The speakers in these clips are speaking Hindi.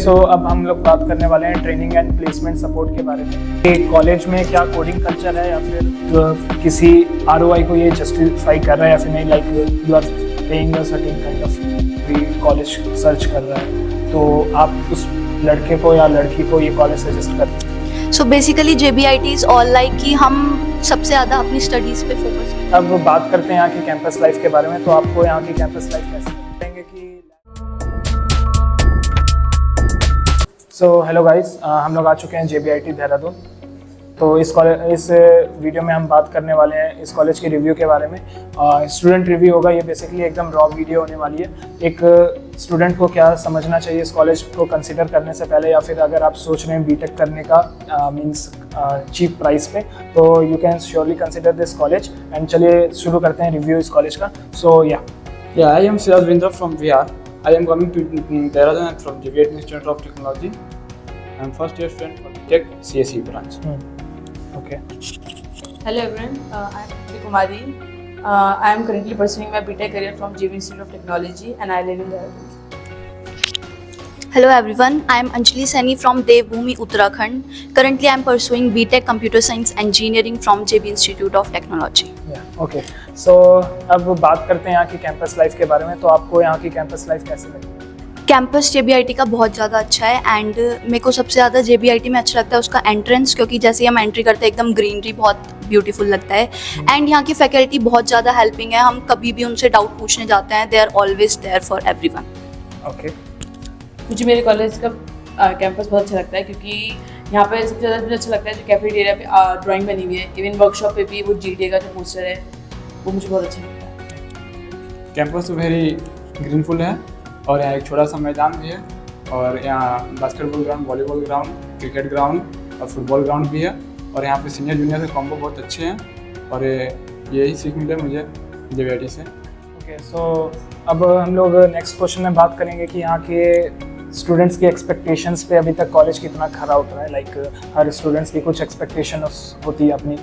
अब हम लोग बात करने वाले हैं ट्रेनिंग एंड प्लेसमेंट सपोर्ट के बारे में कि कॉलेज में क्या कोडिंग कल्चर है या फिर किसी आरओआई को ये जस्टिफाई कर रहा है या फिर नहीं, like you are paying a certain kind of fee, college search कर रहा है तो आप उस लड़के को या लड़की को ये कॉलेज सजेस्ट करते हैं। So basically JBIT is all like कि हम सबसे ज़्यादा अपनी स्टडीज़ पे फोकस करें। अब बात करते हैं यहाँ की कैंपस लाइफ के बारे में, तो आपको यहाँ की कैंपस लाइफ कैसे लगेंगे कि हेलो गाइस, हम लोग आ चुके हैं JBIT देहरादून। तो इस वीडियो में हम बात करने वाले हैं इस कॉलेज के रिव्यू के बारे में। स्टूडेंट रिव्यू होगा, ये बेसिकली एकदम रॉ वीडियो होने वाली है। एक स्टूडेंट को क्या समझना चाहिए इस कॉलेज को कंसिडर करने से पहले, या फिर अगर आप सोच रहे हैं बीटेक करने का मींस चीप प्राइस पे, तो you can surely consider this college. And चलिए शुरू करते हैं रिव्यू इस कॉलेज का। सो Yeah, I am Siraj Vindra from VR. I am coming to Dehradun and from JBIT Institute of Technology. I am first year student for Tech CSE branch. Okay. Hello everyone, I am Priti Kumari. I am currently pursuing my BTech career from JB Institute of Technology and I live in Dehradun. Hello everyone, I am Anjali Saini from Devbhoomi, Uttarakhand. Currently I am pursuing BTech Computer Science Engineering from JB Institute of Technology. Okay, so अब बात करते हैं यहाँ की कैंपस लाइफ के बारे में। तो आपको यहाँ की कैंपस लाइफ कैसी लगी? कैंपस JBIT का बहुत ज़्यादा अच्छा है एंड मेरे को सबसे ज़्यादा JBIT में अच्छा लगता है उसका एंट्रेंस, क्योंकि जैसे ही हम एंट्री करते हैं एकदम ग्रीनरी बहुत ब्यूटीफुल लगता है। एंड यहाँ की फैकल्टी बहुत ज़्यादा हेल्पिंग है, हम कभी भी उनसे डाउट पूछने जाते हैं, they are always there for everyone. Okay, मुझे मेरे कॉलेज का कैंपस बहुत अच्छा लगता है क्योंकि यहाँ पे सबसे ज़्यादा मुझे अच्छा लगता है जो कैफेटेरिया पे ड्राइंग बनी हुई है। इवन वर्कशॉप पे भी वो GTA का जो पोस्टर है वो मुझे बहुत अच्छा लगता है। कैंपस वेरी ग्रीनफुल है और यहाँ एक छोटा सा मैदान भी है और यहाँ basketball ground, volleyball ground, cricket ground और फुटबॉल ग्राउंड भी है। और यहाँ पे सीनियर जूनियर के कॉम्बो बहुत अच्छे हैं और यही सीख मिले मुझे JBIT से। ओके, सो अब हम लोग नेक्स्ट क्वेश्चन में बात करेंगे कि यहाँ के स्टूडेंट्स की एक्सपेक्टेशंस पे अभी तक कॉलेज कितना खरा उतरा है। लाइक हर स्टूडेंट्स की कुछ एक्सपेक्टेशन होती है अपनी,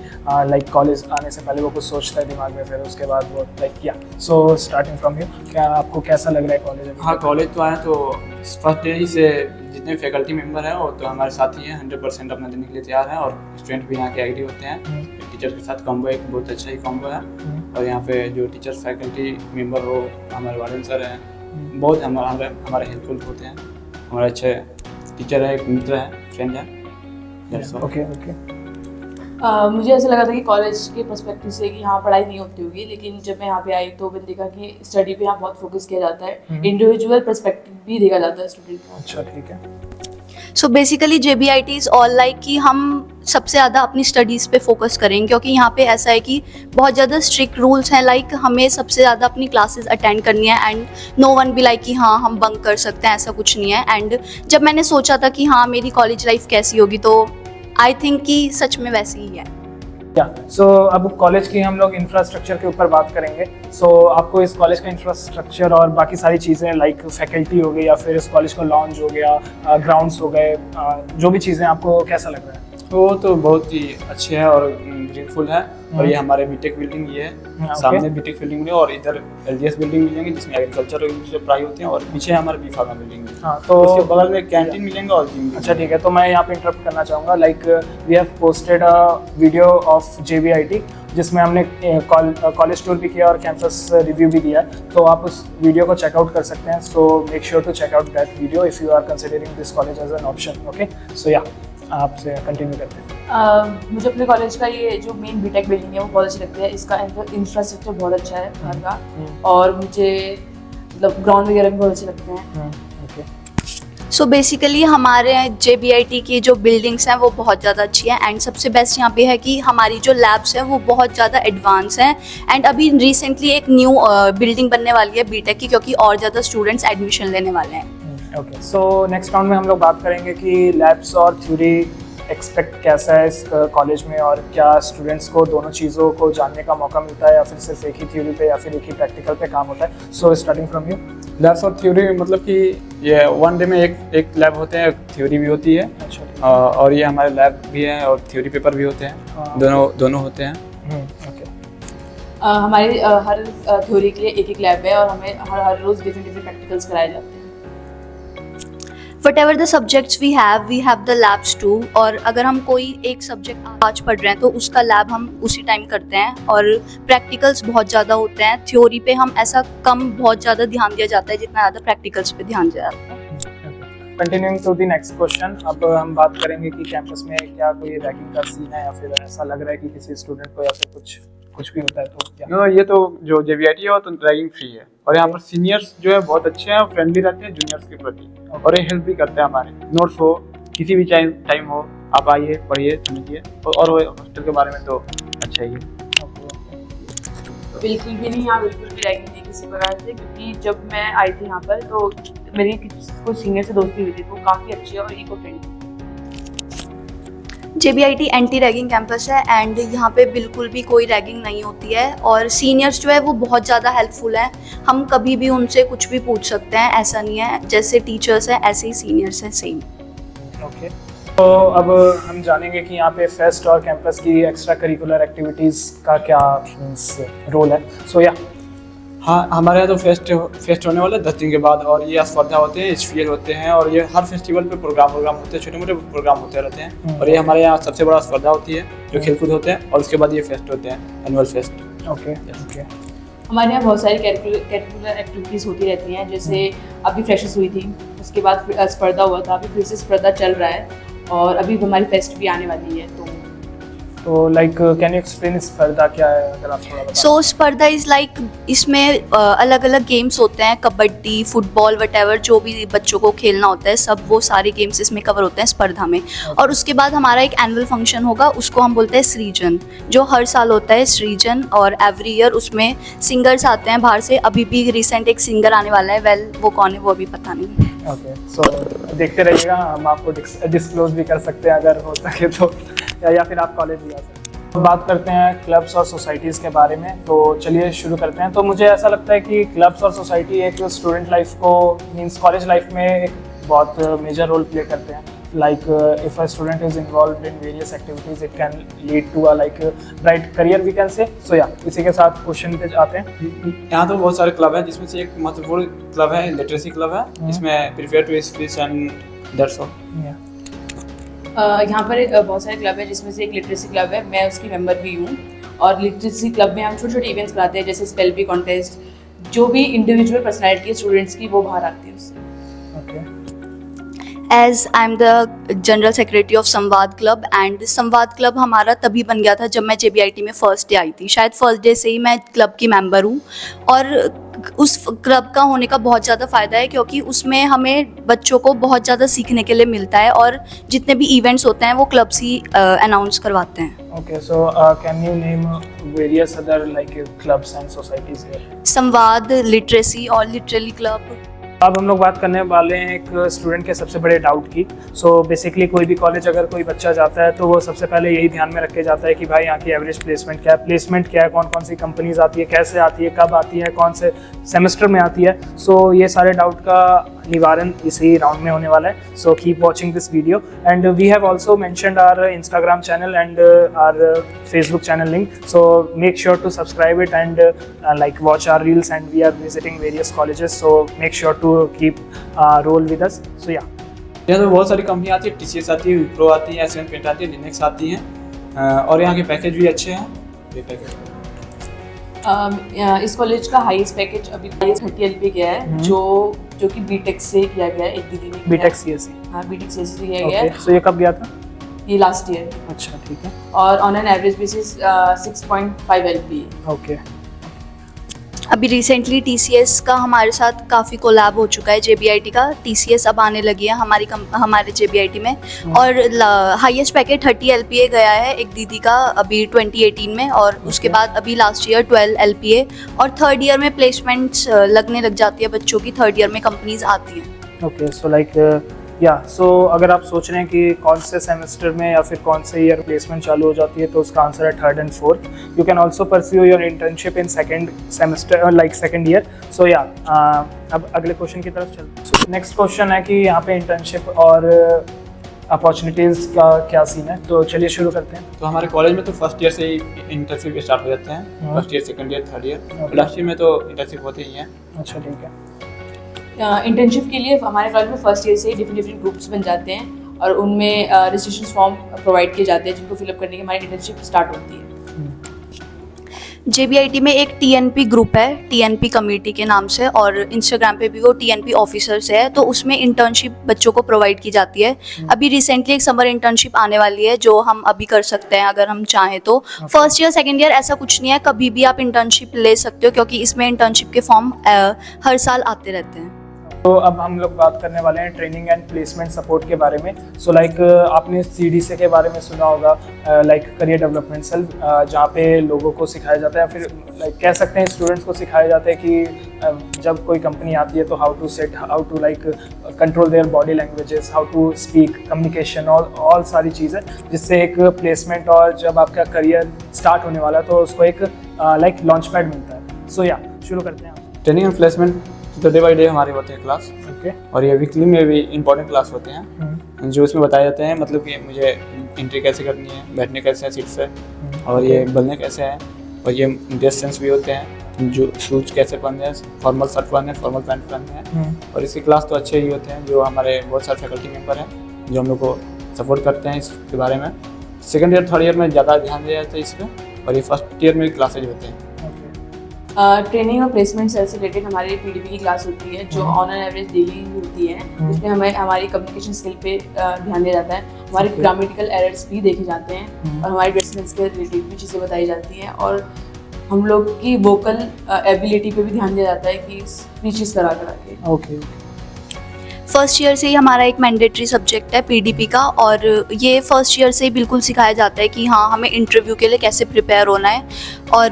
लाइक कॉलेज आने से पहले वो कुछ सोचता है दिमाग में, फिर उसके बाद वो like so starting from you, क्या आपको कैसा लग रहा है कॉलेज? हाँ, कॉलेज तो आए तो फर्स्ट डे ही से जितने फैकल्टी मेंबर हैं वो तो हमारे साथ ही हैं, 100% अपना देने के लिए तैयार हैं और स्टूडेंट भी यहाँ के एग्री होते हैं। टीचर के साथ कॉम्बो एक बहुत अच्छा ही कॉम्बो है और यहाँ पे जो टीचर्स फैकल्टी मेंबर हो, हमारे वार्डन सर हैं, बहुत हमारे हेल्पफुल होते हैं। हमारे अच्छे टीचर है, एक मित्र है, फ्रेंड है। ओके, मुझे ऐसा लगा था कि कॉलेज के पर्सपेक्टिव से कि यहाँ पढ़ाई नहीं होती होगी, लेकिन जब मैं यहाँ पे आई तो मैंने देखा कि स्टडी पे यहाँ बहुत फोकस किया जाता है, इंडिविजुअल पर्सपेक्टिव भी देखा जाता है स्टूडेंट का। अच्छा, ठीक है। So basically JBIT is all like कि हम सबसे ज़्यादा अपनी स्टडीज़ पे फोकस करें, क्योंकि यहाँ पे ऐसा है कि बहुत ज़्यादा स्ट्रिक्ट रूल्स हैं। लाइक हमें सबसे ज़्यादा अपनी क्लासेस अटेंड करनी है एंड नो वन भी लाइक कि हाँ हम बंक कर सकते हैं, ऐसा कुछ नहीं है। एंड जब मैंने सोचा था कि हाँ मेरी कॉलेज लाइफ कैसी होगी, तो आई थिंक कि सच में वैसी ही है। सो अब कॉलेज की हम लोग इंफ्रास्ट्रक्चर के ऊपर बात करेंगे। सो आपको इस कॉलेज का इंफ्रास्ट्रक्चर और बाकी सारी चीज़ें लाइक फैकल्टी हो गई या फिर इस कॉलेज का लॉन्ज हो गया, ग्राउंड्स हो गए, जो भी चीज़ें, आपको कैसा लग रहा है? वो तो बहुत ही अच्छे हैं और ग्रीनफुल है। और ये हमारे बीटेक बिल्डिंग ये है, सामने बीटेक बिल्डिंग में और इधर LGS बिल्डिंग मिलेंगे जिसमें एग्रीकल्चर और पढ़ाई होती है और पीछे हमारे B फार्मा बिल्डिंग है। हाँ, तो उसके बगल में कैंटीन मिलेंगे और जिम। अच्छा, ठीक है। तो मैं यहाँ पे इंटरप्ट करना चाहूँगा। Like we have posted a video of JBIT जिसमें हमने कॉलेज टूर भी किया और कैंपस रिव्यू भी दिया है, तो आप उस वीडियो को चेकआउट कर सकते हैं। So make sure to check out that video if you are considering this college as an option. Okay, so आपसे कंटिन्यू करते हैं। मुझे अपने कॉलेज का ये जो मेन बीटेक बिल्डिंग है वो बहुत अच्छी लगती है। इसका इंफ्रास्ट्रक्चर बहुत अच्छा है बाहर का और मुझे मतलब ग्राउंड वगैरह भी बहुत अच्छे लगते हैं। सो बेसिकली हमारे JBIT की जो बिल्डिंग्स हैं वो बहुत ज़्यादा अच्छी हैं एंड सबसे बेस्ट यहाँ पे है कि हमारी जो लैब्स हैं वो बहुत ज़्यादा एडवांस हैं। एंड अभी रिसेंटली एक न्यू बिल्डिंग बनने वाली है बीटेक की, क्योंकि और ज़्यादा स्टूडेंट्स एडमिशन लेने वाले हैं। ओके, सो नेक्स्ट राउंड में हम लोग बात करेंगे कि लैब्स और थ्योरी एक्सपेक्ट कैसा है इस कॉलेज में, और क्या स्टूडेंट्स को दोनों चीज़ों को जानने का मौका मिलता है या फिर सिर्फ एक ही थ्योरी पे या फिर एक ही प्रैक्टिकल पे काम होता है। So starting from you. Labs और थ्योरी मतलब कि ये वन डे में एक लैब होते हैं, थ्योरी भी होती है। अच्छा, और ये हमारे लैब भी है और थ्योरी पेपर भी होते हैं, दोनों होते हैं। ओके, हमारी हर थ्योरी के लिए एक लैब है और हमें हर रोज़ डिफरेंट प्रैक्टिकल्स कराए जाते हैं। whatever the subjects we have the labs too। और अगर हम कोई एक सब्जेक्ट आज पढ़ रहे हैं तो उसका लैब हम उसी टाइम करते हैं, और प्रैक्टिकल्स बहुत ज़्यादा होते हैं। थ्योरी पे हम ऐसा कम बहुत ज़्यादा ध्यान दिया जाता है जितना ज़्यादा प्रैक्टिकल्स पे ध्यान दिया जाता है। Continuing to the next question, अब हम बात करेंगे कि कैंपस में क्या कोई रैगिंग का सीन है या फिर ऐसा लग रहा है कि किसी स्टूडेंट को या फिर कुछ भी होता है तो क्या? नो, ये तो जो JBIT है वो तो रैगिंग फ्री है, और यहाँ पर सीनियर्स जो है बहुत अच्छे हैं, फ्रेंडली रहते हैं जूनियर्स के प्रति, और ये हेल्प भी करते हैं। हमारे नोट्स हो, किसी भी टाइम हो, आप आइए, पढ़िए, समझिए, और हॉस्टल के बारे में तो अच्छा ही है। बिल्कुल भी नहीं, यहाँ बिल्कुल भी रैगिंग नहीं किसी प्रकार से, क्योंकि जब मैं आई थी यहाँ पर तो मेरी कुछ सीनियर से दोस्ती हुई थी, तो काफ़ी अच्छी और eco friendly. JBIT anti ragging campus है एंड यहाँ पे बिल्कुल भी कोई रैगिंग नहीं होती है, और सीनियर्स जो है वो बहुत ज़्यादा हेल्पफुल हैं। हम कभी भी उनसे कुछ भी पूछ सकते हैं, ऐसा नहीं है, जैसे टीचर्स हैं ऐसे ही सीनियर्स हैं सेम। ओके, तो अब हम जानेंगे कि यहाँ पे फेस्ट और कैंपस की एक्स्ट्रा करिकुलर एक्टिविटीज़ का क्या मीन्स रोल है। सो या हाँ, हमारे यहाँ तो फेस्ट होने वाले 10 दिन के बाद, और ये स्पर्धा होते हैं, स्फीयर होते हैं, और ये हर फेस्टिवल पे प्रोग्राम होते हैं, छोटे मोटे प्रोग्राम होते रहते हैं। और ये हमारे यहाँ सबसे बड़ा स्पर्धा होती है जो खेलकूद होते हैं, और उसके बाद ये फेस्ट होते हैं, एनुअल फेस्ट। ओके ओके, हमारे यहाँ बहुत सारी करिकुलर एक्टिविटीज़ होती रहती हैं, जैसे अभी फ्रेशर्स हुई थी, उसके बाद स्पर्धा हुआ था, अभी फिर से स्पर्धा चल रहा है, और अभी हमारी फेस्ट भी आने वाली है। तो लाइक कैन यू एक्सप्लेन स्पर्धा क्या है, अगर आप थोड़ा बताएं? सो स्पर्धा इज़ लाइक, इसमें अलग अलग गेम्स होते हैं, कबड्डी, फुटबॉल, वटेवर जो भी बच्चों को खेलना होता है, सब वो सारे गेम्स इसमें कवर होते हैं स्पर्धा में। और उसके बाद हमारा एक एनुअल फंक्शन होगा, उसको हम बोलते हैं सृजन, जो हर साल होता है सृजन, और एवरी ईयर उसमें सिंगर्स आते हैं बाहर से। अभी भी रिसेंट एक सिंगर आने वाला है, वेल वो कौन है वो अभी पता नहीं। ओके, सो देखते रहिएगा, हम आपको डिस्क्लोज भी कर सकते हैं अगर हो सके तो, या फिर आप कॉलेज भी आ सकते हैं। तो बात करते हैं क्लब्स और सोसाइटीज़ के बारे में, तो चलिए शुरू करते हैं। तो मुझे ऐसा लगता है कि क्लब्स और सोसाइटी एक स्टूडेंट लाइफ को मीन्स कॉलेज लाइफ में एक बहुत मेजर रोल प्ले करते हैं। Like if a student is involved in various activities, it can lead to a like bright career we can say. So yeah, इसी के साथ क्वेश्चन पे आते हैं। यहाँ तो बहुत सारे क्लब हैं, जिसमें से एक महत्वपूर्ण क्लब है लिटरेसी क्लब है, जिसमें prepare to speech and that's all. यहाँ पर बहुत सारे क्लब है, जिसमें से एक लिटरेसी क्लब है, मैं उसकी मेंबर भी हूँ। और लिटरेसी क्लब में हम छोटे छोटे इवेंट्स कराते हैं, जैसे स्पेल बी कॉन्टेस्ट, जो भी इंडिविजुअल पर्सनैलिटी है स्टूडेंट्स की वो बाहर आती है उससे। Okay. As I am the general secretary of Samvad club, and Samvad club हमारा तभी बन गया था जब मैं JBIT में फर्स्ट डे आई थी। शायद फर्स्ट डे से ही मैं क्लब की मेंबर हूँ, और उस क्लब का होने का बहुत ज़्यादा फ़ायदा है, क्योंकि उसमें हमें बच्चों को बहुत ज़्यादा सीखने के लिए मिलता है, और जितने भी इवेंट्स होते हैं वो क्लब्स ही अनाउंस करवाते हैं। Okay, so can you name various other like clubs and societies here? संवाद, लिटरेसी और लिटरली क्लब। अब हम लोग बात करने वाले हैं एक स्टूडेंट के सबसे बड़े डाउट की। सो बेसिकली कोई भी कॉलेज अगर कोई बच्चा जाता है तो वो सबसे पहले यही ध्यान में रख के जाता है कि भाई यहाँ की एवरेज प्लेसमेंट क्या है, कौन कौन सी कंपनीज आती है, कैसे आती है, कब आती है, कौन से सेमेस्टर में आती है। सो ये सारे डाउट का निवारण इसी राउंड में होने वाला है। So keep watching this video, and we have also mentioned our Instagram channel and our Facebook channel link, so make sure to subscribe it and like watch our reels, and we are visiting various colleges, so make sure to keep roll with us. So yeah, यहाँ तो बहुत सारी कंपनी आती है, TCS आती है, विप्रो आती है, एसएन पेंट आती है, लिनक्स आती है, और यहाँ के पैकेज भी अच्छे हैं। ये पैकेज इस कॉलेज का हाईएस्ट पैकेज अभी 30 LPA गया है, जो कि बीटेक से किया गया है। एक दीदी ने बीटेक CSE। हाँ, बीटेक CSE से किया गया है। सो ये कब गया था? ये लास्ट ईयर। अच्छा, ठीक है। और on an average basis 6.5 LPA। Okay, अभी रिसेंटली TCS का हमारे साथ काफ़ी कोलैब हो चुका है। JBIT का TCS अब आने लगी है हमारे JBIT में, और हाईएस्ट पैकेज 30 LPA गया है एक दीदी का अभी 2018 में, और उसके बाद अभी लास्ट ईयर 12 LPA, और थर्ड ईयर में प्लेसमेंट्स लगने लग जाती है बच्चों की, थर्ड ईयर में कंपनीज आती हैं। ओके, सो लाइक सो अगर आप सोच रहे हैं कि कौन से सेमेस्टर में या फिर कौन से ईयर प्लेसमेंट चालू हो जाती है, तो उसका आंसर है 3rd and 4th। You can also pursue your internship in second semester like second year. So अब अगले क्वेश्चन की तरफ चलते हैं। नेक्स्ट क्वेश्चन है कि यहाँ पे इंटर्नशिप और अपॉर्चुनिटीज़ का क्या सीन है, तो चलिए शुरू करते हैं। तो हमारे कॉलेज में तो फर्स्ट ईयर से ही इंटर्नशिप स्टार्ट हो जाते हैं, first year, second year, third year. Last year में तो इंटर्नशिप होते ही हैं। अच्छा, ठीक है। इंटर्नशिप के लिए हमारे कॉलेज में फर्स्ट ईयर से ही डिफरेंट ग्रुप्स बन जाते हैं और उनमें रजिस्ट्रेशन फॉर्म प्रोवाइड किए जाते हैं जिनको फिलअप करने के हमारी इंटर्नशिप स्टार्ट होती है। JBIT में एक TNP ग्रुप है, TNP कम्युनिटी के नाम से, और इंस्टाग्राम पे भी वो TNP ऑफिसर्स है, तो उसमें इंटर्नशिप बच्चों को प्रोवाइड की जाती है। अभी रिसेंटली एक समर इंटर्नशिप आने वाली है जो हम अभी कर सकते हैं अगर हम चाहें तो। फर्स्ट ईयर सेकेंड ईयर ऐसा कुछ नहीं है, कभी भी आप इंटर्नशिप ले सकते हो क्योंकि इसमें इंटर्नशिप के फॉर्म हर साल आते रहते हैं। तो अब हम लोग बात करने वाले हैं ट्रेनिंग एंड प्लेसमेंट सपोर्ट के बारे में। सो लाइक आपने CDC के बारे में सुना होगा, लाइक करियर डेवलपमेंट सेल, जहाँ पे लोगों को सिखाया जाता है, फिर लाइक कह सकते हैं स्टूडेंट्स को सिखाया जाता है कि जब कोई कंपनी आती है तो how to set, how to like control their body languages, how to speak, communication, all सारी चीज़ें, जिससे एक प्लेसमेंट और जब आपका करियर स्टार्ट होने वाला है तो उसको एक लाइक लॉन्च पैड मिलता है। सो या शुरू करते हैं। ट्रेनिंग एंड प्लेसमेंट तो डे बाई डे हमारे होते हैं क्लास, ओके। और ये वीकली में भी इंपॉर्टेंट क्लास होते हैं जो उसमें बताए जाते हैं, मतलब कि मुझे एंट्री कैसे करनी है, बैठने कैसे है सीट से, और ये बोलने कैसे हैं, और ये ड्रेस सेंस भी होते हैं, जो शूज कैसे पहनने हैं, फॉर्मल शर्ट पहनने हैं, फॉर्मल पैंट पहनने हैं। और इसकी क्लास तो अच्छे ही होते हैं, जो हमारे बहुत सारे फैकल्टी मेम्बर हैं जो हम लोग को सपोर्ट करते हैं इसके बारे में। सेकेंड ईयर थर्ड ईयर में ज़्यादा ध्यान दिया जाता है इस पर, और ये फर्स्ट ईयर में क्लासेज होते हैं। ट्रेनिंग और प्लेसमेंट सेल से रिलेटेड हमारी PDP की क्लास होती है जो ऑन एन एवरेज डेली होती है। उसमें हमें हमारी कम्युनिकेशन स्किल पे ध्यान दिया जाता है, हमारे ग्रामेटिकल एरर्स भी देखे जाते हैं, और हमारी ड्रेसिंग सेंस के रिलेटेड भी चीज़ें बताई जाती हैं, और हम लोग की वोकल एबिलिटी पे भी ध्यान दिया जाता है कि स्पीचेस करा के। ओके। फर्स्ट ईयर से ही हमारा एक मैंडेटरी सब्जेक्ट है PDP का, और ये फर्स्ट ईयर से ही बिल्कुल सिखाया जाता है कि हाँ हमें इंटरव्यू के लिए कैसे प्रिपेयर होना है, और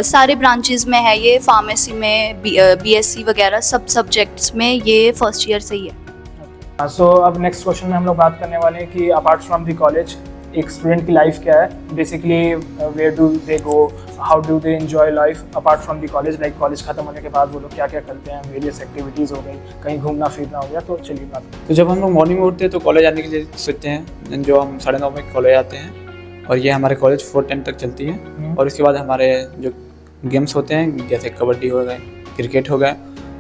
सारे ब्रांचेस में है ये, फार्मेसी में, BSc वगैरह सब सब्जेक्ट्स में ये फर्स्ट ईयर से ही है। सो अब नेक्स्ट क्वेश्चन में हम लोग बात करने वाले हैं कि अपार्ट फ्रॉम द कॉलेज एक स्टूडेंट की लाइफ क्या है, basically where do they go, how do they enjoy life apart from the college, like college खत्म होने के बाद वो लोग क्या क्या करते हैं, वेरियस एक्टिविटीज़ हो गई, कहीं घूमना फिरना हो गया। तो चलिए बात करते हैं। तो जब हम लोग मॉर्निंग में उठते हैं तो कॉलेज आने के लिए सोचते हैं, जो हम 9:30 में कॉलेज आते हैं, और ये हमारे कॉलेज 4-10 तक चलती है। और उसके बाद हमारे जो गेम्स होते हैं जैसे कबड्डी हो गए, क्रिकेट हो गए,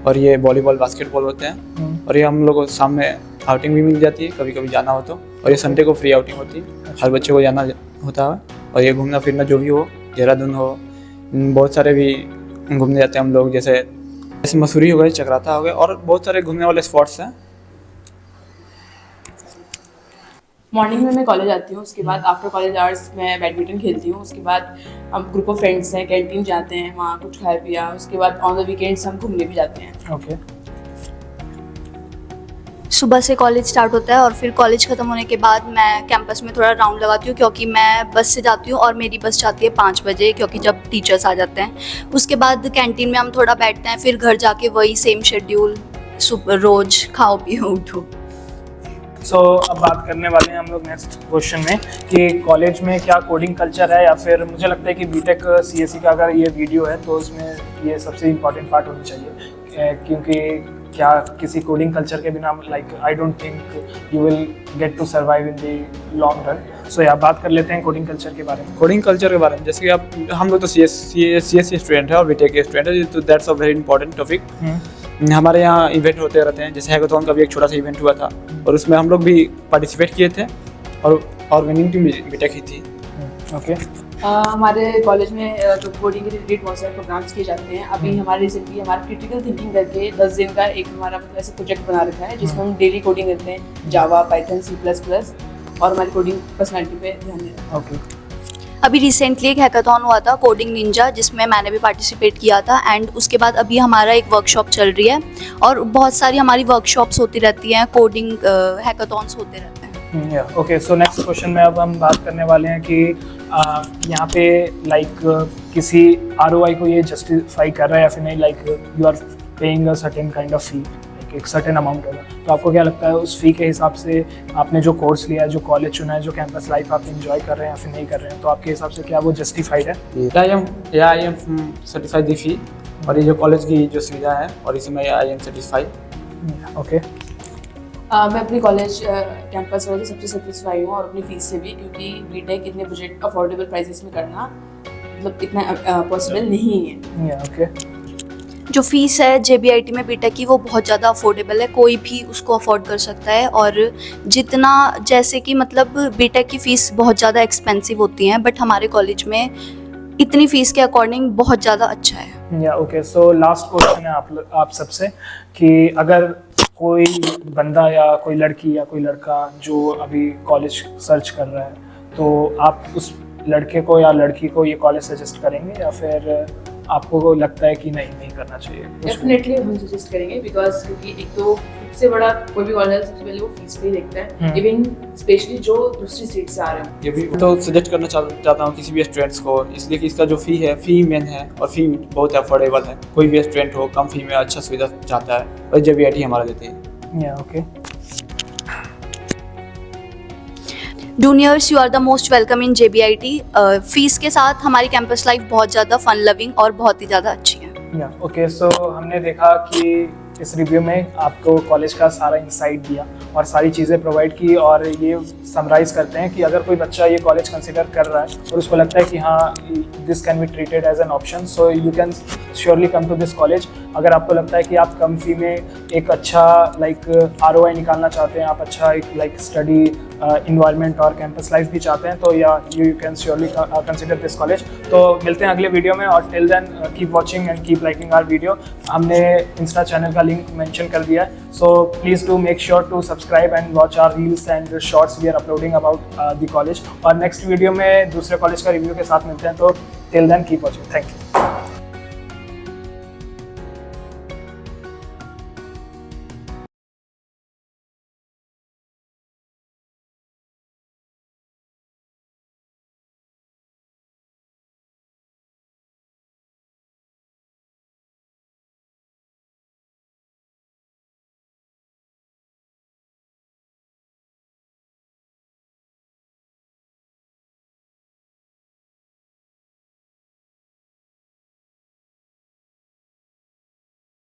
और ये वॉलीबॉल बास्केटबॉल होते हैं, और ये हम लोग को सामने आउटिंग भी मिल जाती है कभी कभी जाना हो तो, और ये संडे को फ्री आउटिंग होती है, हर बच्चे को जाना होता है। और ये घूमना फिरना जो भी हो, देहरादून हो, बहुत सारे भी घूमने जाते हैं हम लोग, जैसे मसूरी हो गए, चक्राता हो गए, और बहुत सारे घूमने वाले स्पॉट्स हैं। मॉर्निंग में मैं कॉलेज आती हूँ, उसके बाद आफ्टर कॉलेज आवर्स मैं बैडमिंटन खेलती हूँ, उसके बाद हम ग्रुप ऑफ फ्रेंड्स हैं, कैंटीन जाते हैं, वहाँ कुछ खाया पिया, उसके बाद ऑन द वीकेंड्स हम घूमने भी जाते हैं। ओके। सुबह से कॉलेज स्टार्ट होता है और फिर कॉलेज ख़त्म होने के बाद मैं कैंपस में थोड़ा राउंड लगाती हूँ, क्योंकि मैं बस से जाती हूँ और मेरी बस जाती है 5 बजे, क्योंकि जब टीचर्स आ जाते हैं। उसके बाद कैंटीन में हम थोड़ा बैठते हैं, फिर घर जाके वही सेम शेड्यूल, रोज़ खाओ पियो उठो। सो अब बात करने वाले हैं हम लोग नेक्स्ट क्वेश्चन में कि कॉलेज में क्या कोडिंग कल्चर है, या फिर मुझे लगता है कि बीटेक CSE का अगर ये वीडियो है तो उसमें ये सबसे इम्पॉर्टेंट पार्ट होनी चाहिए, क्योंकि क्या किसी कोडिंग कल्चर के बिना like I don't think you will get to survive in the long run. So यार बात कर लेते हैं कोडिंग कल्चर के बारे में। कोडिंग कल्चर के बारे में, जैसे कि आप, हम लोग तो CSE स्टूडेंट है और बीटेक के स्टूडेंट है, तो that's a very important topic. हमारे यहाँ इवेंट होते रहते हैं, जैसे हैकाथॉन का भी एक छोटा सा इवेंट हुआ था, और उसमें हम लोग भी पार्टिसिपेट किए थे, और विनिंग टीम बीटेक ही थी। ओके। हमारे कॉलेज में जो कोडिंग के रिलेटेड बहुत सारे प्रोग्राम्स किए जाते हैं। अभी हमारे रिसेंटली हमारा क्रिटिकल थिंकिंग करके 10 दिन का एक हमारा मतलब ऐसे प्रोजेक्ट बना रखा है, जिसमें हम डेली कोडिंग करते हैं, जावा, पाइथन, C++, और हमारी कोडिंग पर्सनैलिटी पे ध्यान देते हैं। ओके। अभी रिसेंटली एक हैकाथॉन हुआ था कोडिंग निंजा, जिसमें मैंने भी पार्टिसिपेट किया था, एंड उसके बाद अभी हमारा एक वर्कशॉप चल रही है, और बहुत सारी हमारी वर्कशॉप्स होती रहती हैं, कोडिंग हैकाथॉन्स होते रहते हैं। ओके। सो नेक्स्ट क्वेश्चन में अब हम बात करने वाले हैं कि यहाँ पे लाइक किसी ROI को ये जस्टिफाई कर रहा है या फिर नहीं, like you are paying a certain kind of fee, एक सर्टेन अमाउंट होगा, तो आपको क्या लगता है उस फी के हिसाब से आपने जो कोर्स लिया है, जो कॉलेज चुना है, जो कैंपस लाइफ आप एंजॉय कर रहे हैं या फिर नहीं कर रहे हैं, तो आपके हिसाब से क्या वो जस्टिफाइड है? आई एम सर्टिफाइड दी फी, और ये जो कॉलेज की जो सुविधा है, और इसमें आई एम सेटिस्फाइड। ओके। मैं अपनी कॉलेज कैंपस वाले सबसे सेटिस्फाई हूँ, और अपनी फीस से भी, क्योंकि बीटेक इतने बजट अफोर्डेबल प्राइसेस में करना मतलब इतना पॉसिबल नहीं है। ओके। जो फीस है JBIT में बीटेक की वो बहुत ज़्यादा अफोर्डेबल है, कोई भी उसको अफोर्ड कर सकता है। और जितना जैसे कि मतलब बीटेक की फ़ीस बहुत ज़्यादा एक्सपेंसिव होती है, बट हमारे कॉलेज में इतनी फ़ीस के अकॉर्डिंग बहुत ज़्यादा अच्छा है। या ओके, सो लास्ट क्वेश्चन है आप सबसे कि अगर कोई बंदा या कोई लड़की या कोई लड़का जो अभी कॉलेज सर्च कर रहा है, तो आप उस लड़के को या लड़की को ये कॉलेज सजेस्ट करेंगे या फिर आपको लगता है कि नहीं करना चाहिए? डेफिनेटली हम सजेस्ट करेंगे, बिकॉज क्योंकि एक तो सबसे बड़ा कोई भी कॉलेज सबसे पहले वो फीस पे ही देखता है, इवन स्पेशली जो दूसरी स्टेट से आ रहे हैं। ये भी तो सजेस्ट करना चाहता हूँ किसी भी स्टूडेंट्स को, इसलिए कि इसका जो फ़ी है, फ़ी मेन है और फ़ी बहुत अफोर्डेबल है। कोई भी स्टूडेंट हो कम फ़ी में अच्छा सुविधा चाहता है और JBIT हमारा देते हैं। या okay, juniors, you are the most welcome in JBIT। Fees के साथ हमारी कैंपस लाइफ बहुत ज़्यादा फन लविंग और बहुत ही ज़्यादा अच्छी है। या ओके, सो हमने देखा कि इस रिव्यू में आपको कॉलेज का सारा इंसाइट दिया और सारी चीज़ें प्रोवाइड की, और ये समराइज़ करते हैं कि अगर कोई बच्चा ये कॉलेज कंसिडर कर रहा है और उसको लगता है कि हाँ this can be treated as an option, so you can surely come to this college. अगर आपको लगता है कि आप कम फी में एक अच्छा ROI निकालना चाहते हैं, आप अच्छा एक स्टडी इन्वायरमेंट और कैंपस लाइफ भी चाहते हैं, तो या you can surely consider this college. तो मिलते हैं अगले वीडियो में, और till then keep watching and keep liking our video. हमने इंस्टा चैनल का लिंक मेंशन कर दिया है, so please do make sure to subscribe and watch our reels and shorts we are uploading about the college. और नेक्स्ट वीडियो में दूसरे कॉलेज का रिव्यू के साथ मिलते हैं, तो till then keep watching. Thank you.